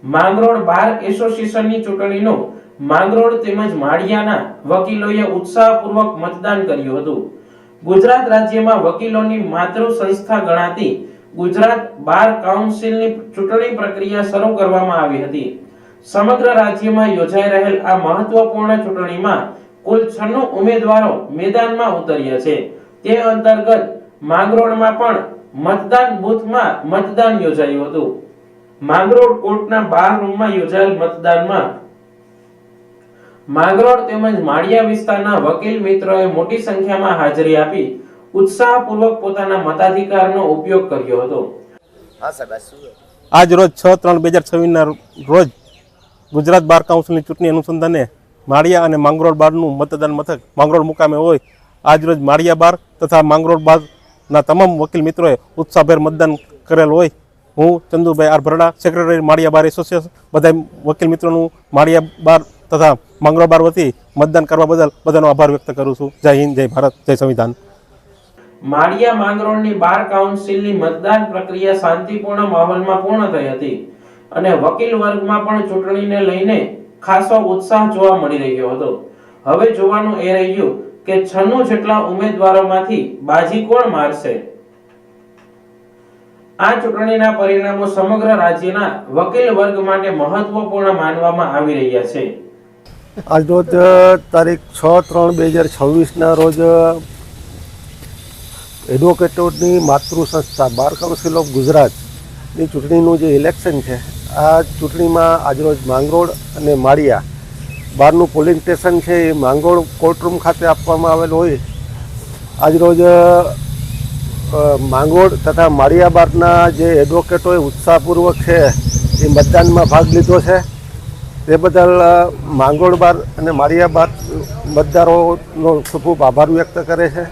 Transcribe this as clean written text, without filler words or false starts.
માંગરોળ બાર એસોસિએશનની ચૂંટણીનું માંગરોળ તેમજ માળિયાના વકીલોએ ઉત્સાહપૂર્વક મતદાન કર્યું હતું। ગુજરાત રાજ્યમાં વકીલોની માતૃ સંસ્થા ગણાતી ગુજરાત બાર કાઉન્સિલની ચૂંટણી પ્રક્રિયા શરૂ કરવામાં આવી હતી। સમગ્ર રાજ્યમાં યોજાઈ રહેલ આ મહત્વપૂર્ણ ચૂંટણીમાં કુલ 96 ઉમેદવારો મેદાનમાં ઉતર્યા છે। તે અંતર્ગત માંગરોળમાં પણ મતદાન બૂથમાં મતદાન યોજાયું હતું। માંગરોળ કોર્ટના 12 રૂમમાં યોજાયેલ મતદાનમાં માંગરોળ તેમજ માળિયા વિસ્તારના વકીલ મિત્રોએ મોટી સંખ્યામાં હાજરી આપી ઉત્સાહપૂર્વક પોતાના મતાધિકારનો ઉપયોગ કર્યો હતો। આજ રોજ 6/3/2026 ના રોજ ગુજરાત બાર કાઉન્સિલની ચૂંટણી અનુસંધાને માળિયા અને માંગરોળ બારનું મતદાન મથક માંગરોળ મુકામે હોય આજ રોજ માળિયા બાર તથા માંગરોળ બારના તમામ વકીલ મિત્રોએ ઉત્સાહભેર મતદાન કરેલ હોય। હું ચંદુભાઈ આર ભરડા, સેક્રેટરી માળિયા બાર એસોસિએશન, બધા વકીલ મિત્રોનું માળિયા બાર તથા માંગરોળ બાર વતી મતદાન કરવા બદલ બધાનો આભાર વ્યક્ત કરું છું। જય હિન્દ, જય ભારત, જય સંવિધાન। માળિયા માંગરોળની બાર કાઉન્સિલની મતદાન પ્રક્રિયા શાંતિપૂર્ણ માહોલમાં પૂર્ણ થઈ હતી અને વકીલ વર્ગમાં પણ ચૂંટણીને લઈને ખાસો ઉત્સાહ જોવા મળી રહ્યો હતો। હવે જોવાનું એ રહ્યું કે 96 જેટલા ઉમેદવારોમાંથી બાજી કોણ મારશે। આ ચૂંટણીના પરિણામો સમગ્ર રાજ્યના વકીલ વર્ગ માટે મહત્વપૂર્ણ માનવામાં આવી રહ્યા છે। આજ રોજ તારીખ 6/3/2026 ના રોજ એડવોકેટોની માતૃ સંસ્થા બાર કાઉન્સિલ ઓફ ગુજરાતની ચૂંટણીનું જે ઇલેક્શન છે, આ ચૂંટણીમાં આજરોજ માંગરોળ અને માળિયા બારનું પોલિંગ સ્ટેશન છે એ માંગરોળ કોર્ટરૂમ ખાતે આપવામાં આવેલ હોય। આજરોજ માંગરોળ તથા માળિયા બારના જે એડવોકેટોએ ઉત્સાહપૂર્વક છે એ મતદાનમાં ભાગ લીધો છે। તે બદલ માંગરોળ બાર અને માળિયા બાર મતદારોનો ખૂબ આભાર વ્યક્ત કરે છે।